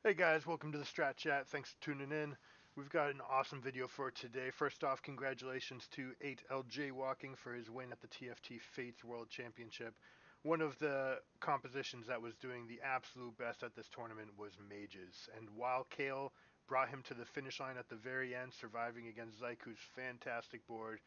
Hey guys, welcome to the Strat Chat. Thanks for tuning in. We've got an awesome video for today. First off, congratulations to 8LJ Walking for his win at the TFT Fates World Championship. One of the compositions that was doing the absolute best at this tournament was Mages, and while Kale brought him to the finish line at the very end, surviving against Zyku's fantastic board,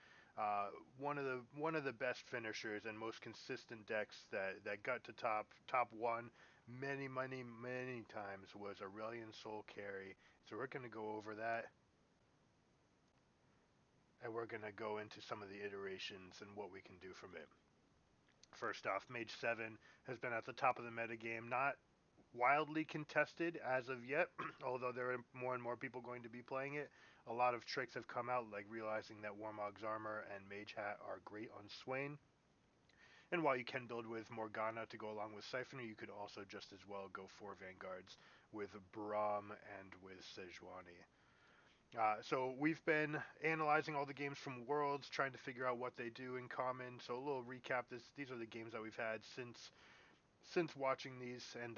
one of the best finishers and most consistent decks that got to top one many times was Aurelion Soul Carry. So we're going to go over that, and we're going to go into some of the iterations and what we can do from it. First off, Mage 7 has been at the top of the metagame, not wildly contested as of yet, although there are more and more people going to be playing it. A lot of tricks have come out, like realizing that Warmog's Armor and Mage Hat are great on Swain. And while you can build with Morgana to go along with Siphoner, you could also just as well go for Vanguards with Braum and with Sejuani. So we've been analyzing all the games from Worlds, trying to figure out what they do in common. So a little recap: these are the games that we've had since watching these, and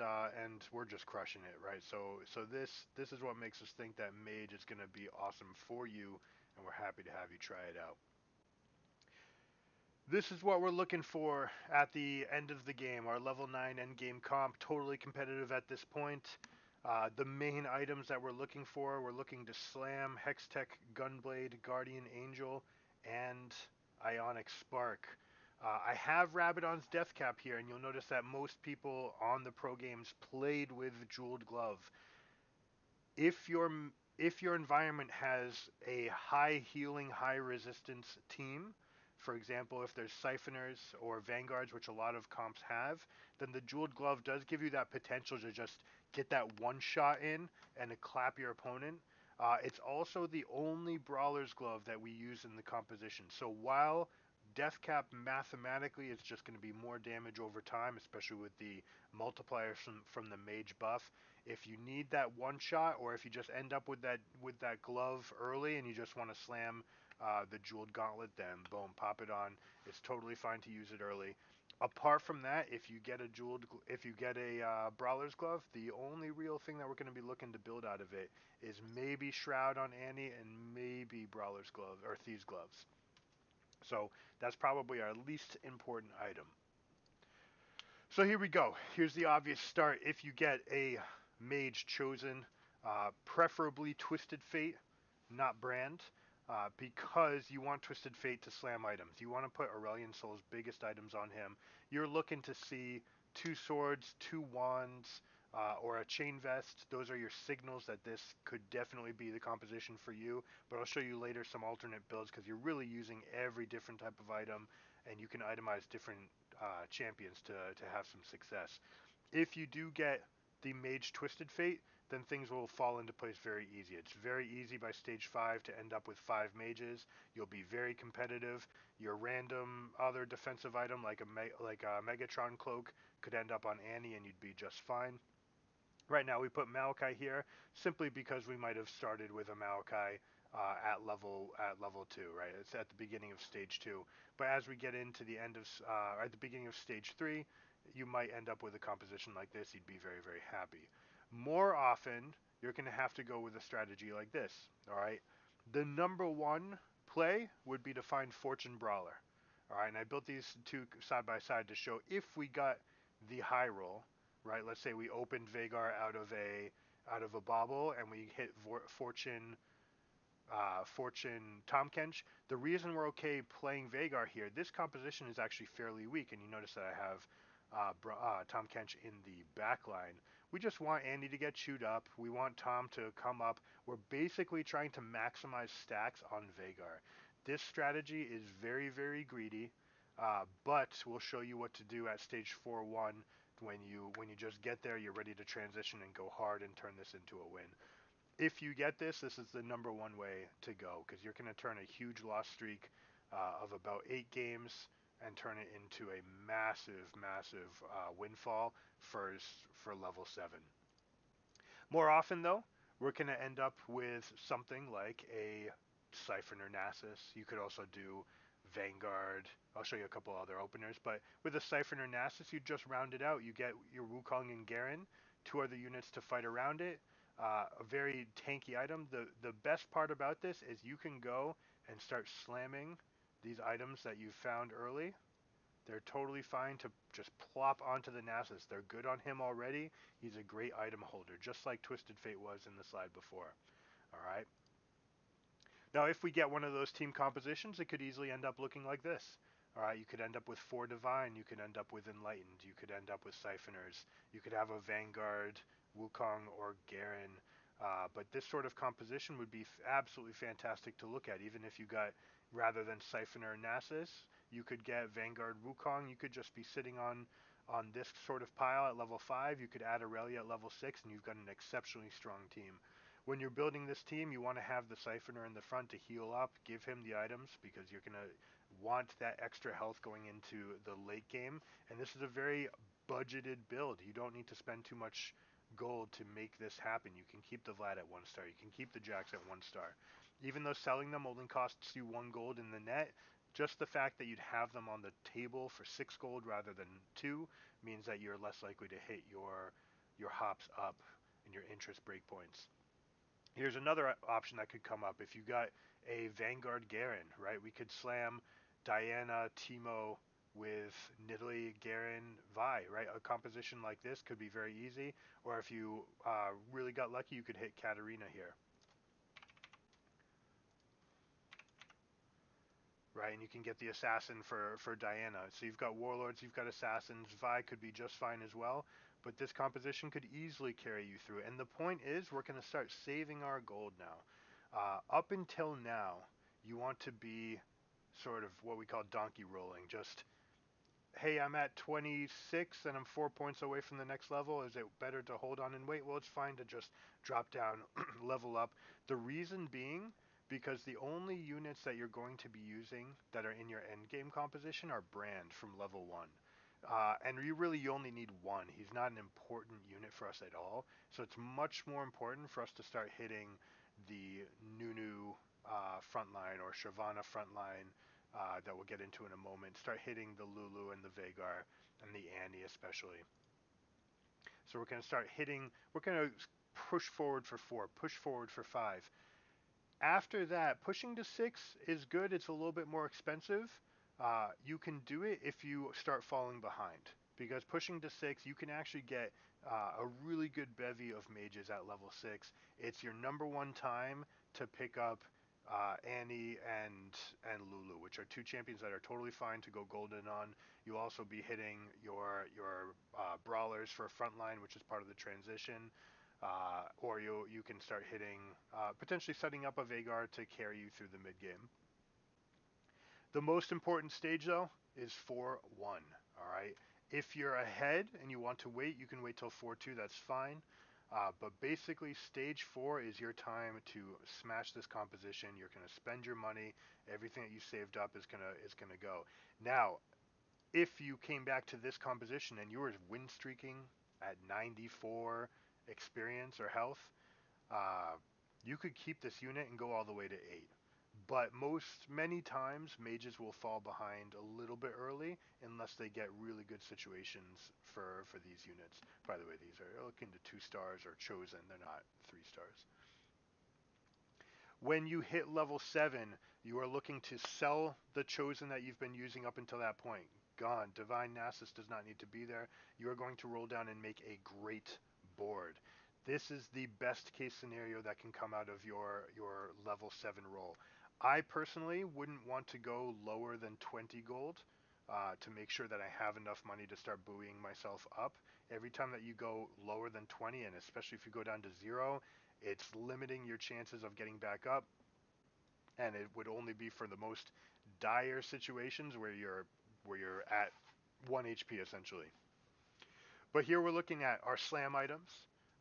we're just crushing it, right? So this is what makes us think that Mage is going to be awesome for you, and we're happy to have you try it out. This is what we're looking for at the end of the game. Our level 9 endgame comp, totally competitive at this point. The main items that we're looking to slam Hextech, Gunblade, Guardian Angel, and Ionic Spark. I have Rabadon's Deathcap here, and you'll notice that most people on the pro games played with Jeweled Glove. If your environment has a high healing, high resistance team, for example, if there's Siphoners or Vanguards, which a lot of comps have, then the Jeweled Glove does give you that potential to just get that one shot in and to clap your opponent. It's also the only Brawler's Glove that we use in the composition. So while Deathcap mathematically is just going to be more damage over time, especially with the multipliers from the Mage buff. If you need that one shot, or if you just end up with that glove early and you just want to slam the Jeweled Gauntlet, then boom, pop it on. It's totally fine to use it early. Apart from that, if you get a Brawler's Glove, the only real thing that we're going to be looking to build out of it is maybe Shroud on Annie and maybe Brawler's Glove or Thieves Gloves. So that's probably our least important item. So here we go. Here's the obvious start. If you get a Mage chosen, preferably Twisted Fate, not Brand, because you want Twisted Fate to slam items. You want to put Aurelion Soul's biggest items on him. You're looking to see 2 swords, 2 wands, or a chain vest. Those are your signals that this could definitely be the composition for you. But I'll show you later some alternate builds because you're really using every different type of item, and you can itemize different champions to have some success. If you do get the Mage Twisted Fate, then things will fall into place very easy. It's very easy by stage 5 to end up with 5 mages. You'll be very competitive. Your random other defensive item like a Megatron cloak could end up on Annie and you'd be just fine. Right now we put Maokai here simply because we might have started with a Maokai at level 2, right? It's at the beginning of stage 2. But as we get into the end of at the beginning of stage 3, you might end up with a composition like this. You'd be very happy. More often, you're going to have to go with a strategy like this. All right. The number one play would be to find Fortune Brawler. All right, and I built these two side by side to show if we got the high roll, right? Let's say we opened Vagar out of a bauble and we hit Fortune Tom Kench. The reason we're okay playing Vagar here, this composition is actually fairly weak, and you notice that I have Tom Kench in the back line. We just want Andy to get chewed up. We want Tom to come up. We're basically trying to maximize stacks on Vagar. This strategy is very greedy, but we'll show you what to do at stage 4-1 when you just get there. You're ready to transition and go hard and turn this into a win. If you get this, this is the number one way to go because you're going to turn a huge loss streak of about 8 games and turn it into a massive windfall for level 7. More often, though, we're going to end up with something like a Siphoner Nasus. You could also do Vanguard. I'll show you a couple other openers, but with a Siphoner Nasus, you just round it out. You get your Wukong and Garen 2 other units to fight around it. A very tanky item. The best part about this is you can go and start slamming these items that you found early. They're totally fine to just plop onto the Nasus. They're good on him already. He's a great item holder, just like Twisted Fate was in the slide before. All right. Now, if we get one of those team compositions, it could easily end up looking like this. All right, you could end up with 4 Divine, you could end up with Enlightened, you could end up with Siphoners, you could have a Vanguard, Wukong, or Garen. But this sort of composition would be absolutely fantastic to look at, even if you got, rather than Siphoner Nasus, you could get Vanguard Wukong. You could just be sitting on this sort of pile at level 5. You could add Aurelia at level 6, and you've got an exceptionally strong team. When you're building this team, you want to have the Siphoner in the front to heal up, give him the items, because you're going to want that extra health going into the late game. And this is a very budgeted build. You don't need to spend too much gold to make this happen. You can keep the Vlad at 1 star. You can keep the Jax at 1 star. Even though selling them only costs you 1 gold in the net, just the fact that you'd have them on the table for 6 gold rather than 2 means that you're less likely to hit your hops up and your interest breakpoints. Here's another option that could come up. If you got a Vanguard Garen, right? We could slam Diana, Teemo with Nidalee, Garen, Vi, right? A composition like this could be very easy. Or if you really got lucky, you could hit Katarina here. Right, and you can get the assassin for Diana. So you've got warlords, you've got assassins. Vi could be just fine as well, but this composition could easily carry you through. And the point is, we're going to start saving our gold now. Up until now, you want to be sort of what we call donkey rolling. Just, hey, I'm at 26 and I'm 4 points away from the next level. Is it better to hold on and wait? Well, it's fine to just drop down, level up. The reason being, because the only units that you're going to be using that are in your end game composition are Brand from level 1. And you only need 1. He's not an important unit for us at all. So it's much more important for us to start hitting the Nunu frontline or Shyvana frontline that we'll get into in a moment. Start hitting the Lulu and the Vhagar and the Annie especially. So we're going to start hitting, we're going to push forward for 4, push forward for 5. After that, pushing to 6 is good. It's a little bit more expensive. You can do it if you start falling behind, because pushing to 6, you can actually get a really good bevy of mages at level 6. It's your number 1 time to pick up Annie and Lulu, which are 2 champions that are totally fine to go golden on. You'll also be hitting your brawlers for frontline, which is part of the transition. Or you can start hitting, potentially setting up a Vhagar to carry you through the mid game. The most important stage though is 4-1. All right. If you're ahead and you want to wait, you can wait till 4-2. That's fine. But basically, stage 4 is your time to smash this composition. You're going to spend your money. Everything that you saved up is gonna go. Now, if you came back to this composition and you were win streaking at 94 experience or health, you could keep this unit and go all the way to 8. But many times, mages will fall behind a little bit early unless they get really good situations for these units. By the way, these are looking to 2 stars or chosen. They're not 3 stars. When you hit level 7, you are looking to sell the chosen that you've been using up until that point. Gone. Divine Nasus does not need to be there. You are going to roll down and make a great board. This is the best case scenario that can come out of your level 7 roll. I personally wouldn't want to go lower than 20 gold to make sure that I have enough money to start buoying myself up. Every time that you go lower than 20, and especially if you go down to 0, it's limiting your chances of getting back up, and it would only be for the most dire situations where you're at 1 HP essentially. But here we're looking at our slam items,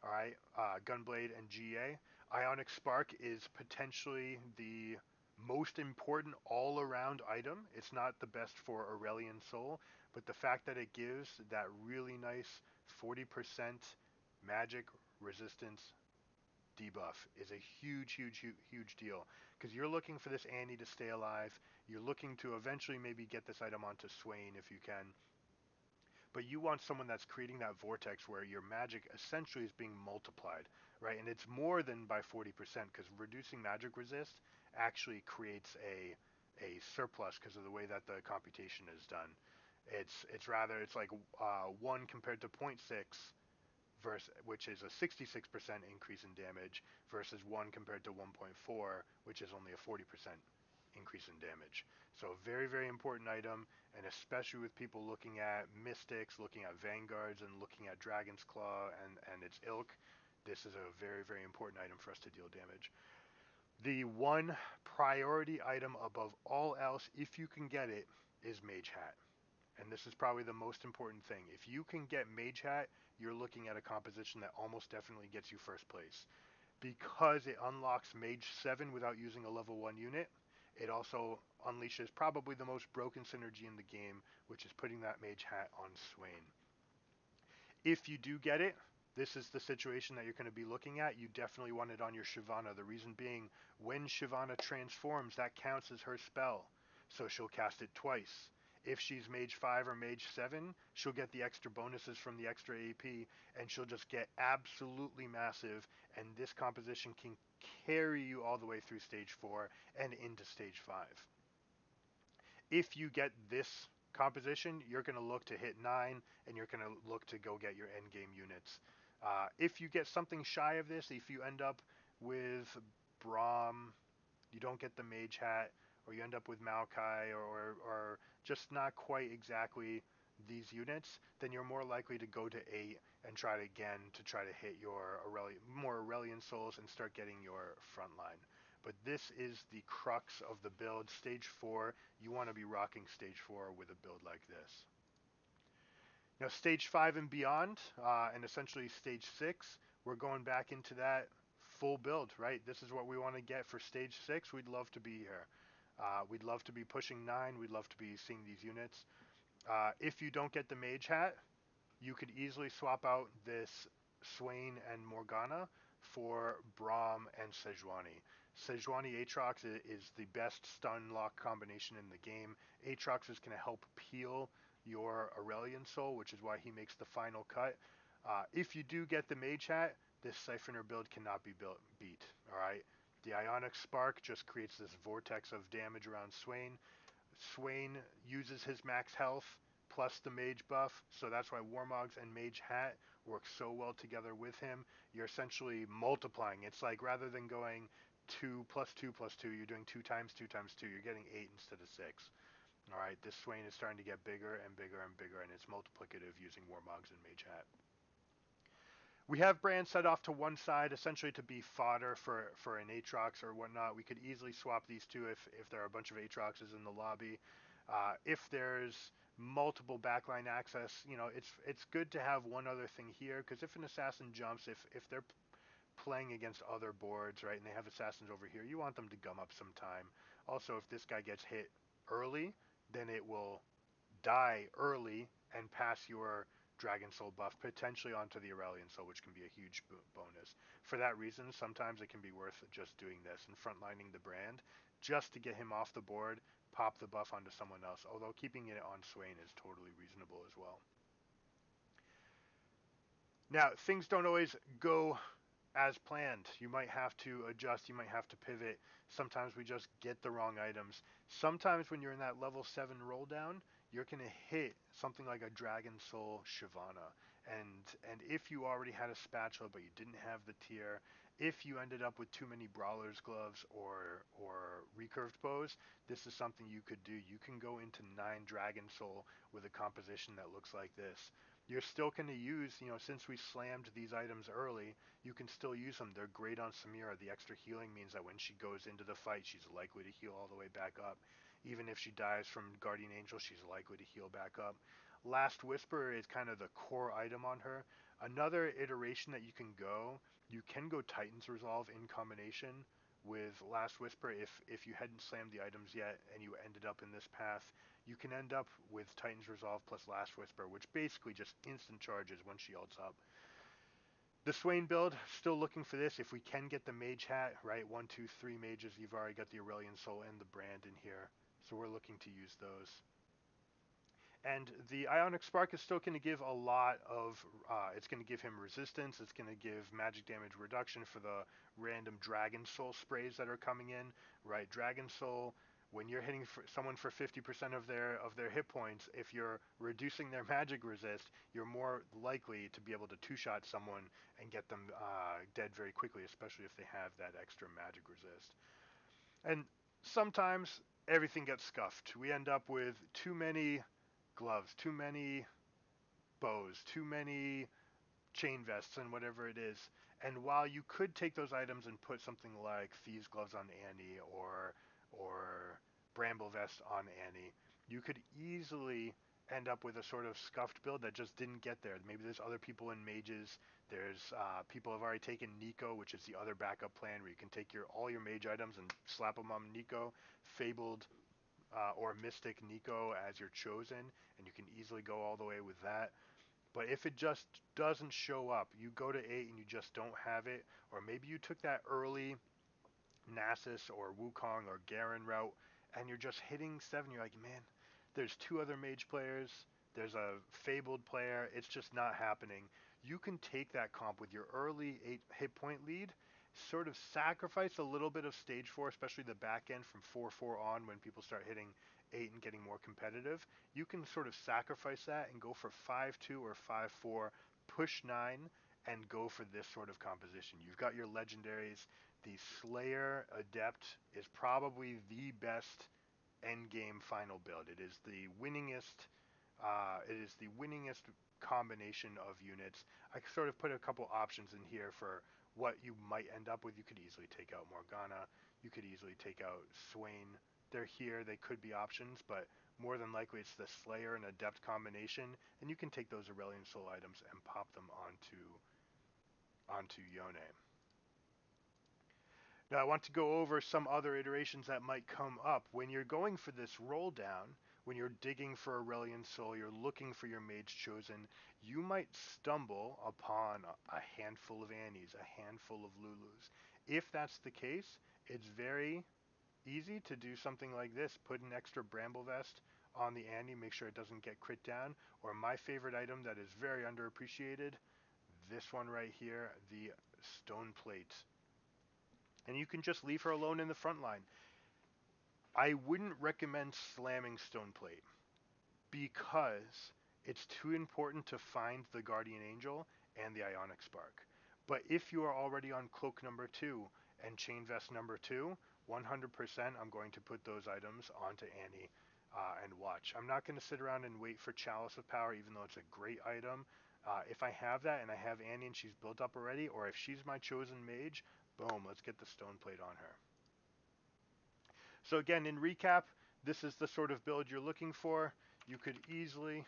all right, Gunblade and GA. Ionic Spark is potentially the most important all-around item. It's not the best for Aurelian Soul, but the fact that it gives that really nice 40% magic resistance debuff is a huge deal, because you're looking for this Annie to stay alive. You're looking to eventually maybe get this item onto Swain if you can. but you want someone that's creating that vortex where your magic essentially is being multiplied, right? And it's more than by 40% because reducing magic resist actually creates a surplus because of the way that the computation is done. It's like 1 compared to zero point 0.6 versus, which is a 66% increase in damage, versus 1 compared to 1.4, which is only a 40% increase in damage. So a very, very important item, and especially with people looking at Mystics, looking at Vanguards, and looking at Dragon's Claw and its ilk, this is a very, very important item for us to deal damage. The one priority item above all else, if you can get it, is Mage Hat. And this is probably the most important thing. If you can get Mage Hat, you're looking at a composition that almost definitely gets you first place. Because it unlocks Mage 7 without using a level 1 unit, it also unleashes probably the most broken synergy in the game, which is putting that Mage Hat on Swain. If you do get it, this is the situation that you're going to be looking at. You definitely want it on your Shyvana. The reason being, when Shyvana transforms, that counts as her spell. So she'll cast it twice. If she's Mage 5 or Mage 7, she'll get the extra bonuses from the extra AP, and she'll just get absolutely massive, and this composition can carry you all the way through Stage 4 and into Stage 5. If you get this composition, you're going to look to hit 9, and you're going to look to go get your endgame units. If you get something shy of this, if you end up with Braum, you don't get the Mage Hat, or you end up with Maokai, or just not quite exactly these units, then you're more likely to go to 8 and try it again to try to hit your more Aurelian Souls and start getting your frontline. But this is the crux of the build. Stage 4, you want to be rocking Stage 4 with a build like this. Now, Stage 5 and beyond, and essentially Stage 6, we're going back into that full build, right? This is what we want to get for Stage 6. We'd love to be here. We'd love to be pushing 9. We'd love to be seeing these units. If you don't get the Mage Hat, you could easily swap out this Swain and Morgana for Braum and Sejuani. Sejuani Aatrox is the best stun lock combination in the game. Aatrox is going to help peel your Aurelian Soul, which is why he makes the final cut. If you do get the Mage Hat, this Siphoner build cannot be beat. All right, the Ionic Spark just creates this vortex of damage around Swain. Swain uses his max health plus the mage buff, so that's why Warmogs and Mage Hat work so well together with him. You're essentially multiplying. It's like rather than going 2 plus 2 plus 2, you're doing 2 times 2 times 2. You're getting 8 instead of 6. All right, this Swain is starting to get bigger and bigger and bigger, and it's multiplicative using Warmogs and Mage Hat. We have Bran set off to one side, essentially to be fodder for an Aatrox or whatnot. We could easily swap these two if there are a bunch of Aatroxes in the lobby. If there's multiple backline access, it's good to have one other thing here, because if an assassin jumps, if they're playing against other boards, right, and they have assassins over here, you want them to gum up some time. Also, if this guy gets hit early, then it will die early and pass your Dragon Soul buff potentially onto the Aurelian Soul, which can be a huge bonus. For that reason, sometimes it can be worth just doing this and frontlining the brand just to get him off the board, pop the buff onto someone else, although keeping it on Swain is totally reasonable as well. Now, things don't always go as planned. You might have to adjust, you might have to pivot. Sometimes we just get the wrong items. Sometimes when you're in that level 7 roll down, you're going to hit something like a Dragon Soul Shyvana. And if you already had a spatula but you didn't have the tier, if you ended up with too many Brawler's Gloves or recurved bows, this is something you could do. You can go into 9 Dragon Soul with a composition that looks like this. You're still going to use, since we slammed these items early, you can still use them. They're great on Samira. The extra healing means that when she goes into the fight, she's likely to heal all the way back up. Even if she dies from Guardian Angel, she's likely to heal back up. Last Whisper is kind of the core item on her. Another iteration that you can go Titan's Resolve in combination with Last Whisper. If you hadn't slammed the items yet and you ended up in this path, you can end up with Titan's Resolve plus Last Whisper, which basically just instant charges when she ults up. The Swain build, still looking for this. If we can get the Mage Hat, right? 1, 2, 3 mages. You've already got the Aurelian Soul and the brand in here. So we're looking to use those. And the Ionic Spark is still going to give a lot of, it's going to give him resistance, it's going to give magic damage reduction for the random Dragon Soul sprays that are coming in, right? Dragon Soul, when you're hitting someone for 50% of their hit points, if you're reducing their magic resist, you're more likely to be able to two-shot someone and get them dead very quickly, especially if they have that extra magic resist. And sometimes everything gets scuffed. We end up with too many gloves, too many bows, too many chain vests, and whatever it is. And while you could take those items and put something like Thieves' Gloves on Annie or Bramble Vest on Annie, you could easily end up with a sort of scuffed build that just didn't get there. Maybe there's other people in mages. There's people have already taken Nico, which is the other backup plan where you can take all your mage items and slap them on Nico. Fabled or Mystic Nico as your chosen, and you can easily go all the way with that. But if it just doesn't show up, you go to 8 and you just don't have it, or maybe you took that early Nasus or Wukong or Garen route, and you're just hitting 7, you're like, man, there's 2 other mage players, there's a Fabled player, it's just not happening. You can take that comp with your early 8 hit point lead, sort of sacrifice a little bit of stage 4, especially the back end from 4-4 on when people start hitting 8 and getting more competitive. You can sort of sacrifice that and go for 5-2 or 5-4, push 9, and go for this sort of composition. You've got your legendaries. The Slayer Adept is probably the best end game final build. It is the winningest. It is the winningest combination of units. I sort of put a couple options in here for what you might end up with. You could easily take out Morgana. You could easily take out Swain. They're here. They could be options, but more than likely it's the Slayer and Adept combination, and you can take those Aurelion Soul items and pop them onto Yone. Now I want to go over some other iterations that might come up. When you're going for this roll down, when you're digging for Aurelion Soul, you're looking for your Mage Chosen, you might stumble upon a handful of Annies, a handful of Lulus. If that's the case, it's very easy to do something like this. Put an extra Bramble Vest on the Annie, make sure it doesn't get crit down. Or my favorite item that is very underappreciated, this one right here, the Stone Plate. And you can just leave her alone in the front line. I wouldn't recommend slamming Stoneplate because it's too important to find the Guardian Angel and the Ionic Spark. But if you are already on Cloak number 2 and Chain Vest number 2, 100% I'm going to put those items onto Annie and watch. I'm not going to sit around and wait for Chalice of Power, even though it's a great item. If I have that and I have Annie and she's built up already, or if she's my chosen mage, boom, let's get the Stone Plate on her. So again, in recap, this is the sort of build you're looking for. You could easily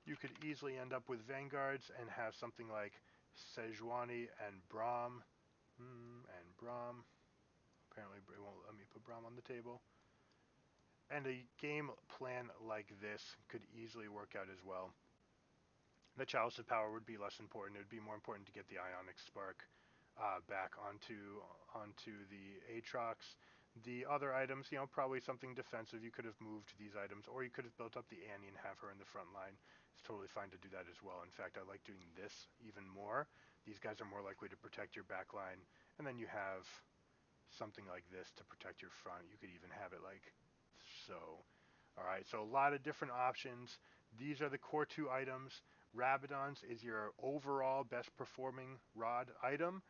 end up with Vanguards and have something like Sejuani and Braum. Apparently it won't let me put Braum on the table. And a game plan like this could easily work out as well. The Chalice of Power would be less important. It would be more important to get the Ionic Spark back onto the Aatrox. The other items, probably something defensive. You could have moved these items, or you could have built up the Annie and have her in the front line. It's totally fine to do that as well. In fact, I like doing this even more. These guys are more likely to protect your back line, and then you have something like this to protect your front. You could even have it like so. All right, so a lot of different options. These are the core 2 items. Rabadon's is your overall best performing rod item,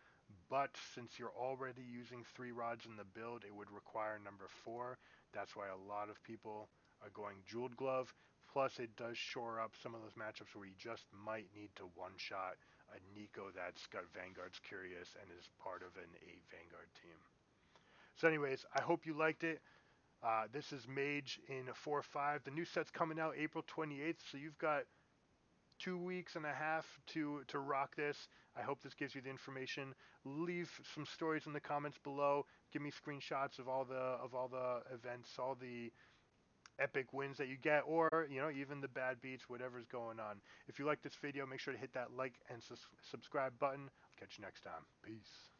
but since you're already using 3 rods in the build, it would require number 4. That's why a lot of people are going Jeweled Glove. Plus, it does shore up some of those matchups where you just might need to one-shot a Nico that's got Vanguard's Curious and is part of an 8 Vanguard team. So anyways, I hope you liked it. This is Mage in 4.5. The new set's coming out April 28th, so you've got 2 weeks and a half to rock this. I hope this gives you the information. Leave some stories in the comments below. Give me screenshots of all the events, all the epic wins that you get, or even the bad beats, whatever's going on. If you like this video, make sure to hit that like and subscribe button. I'll catch you next time. Peace.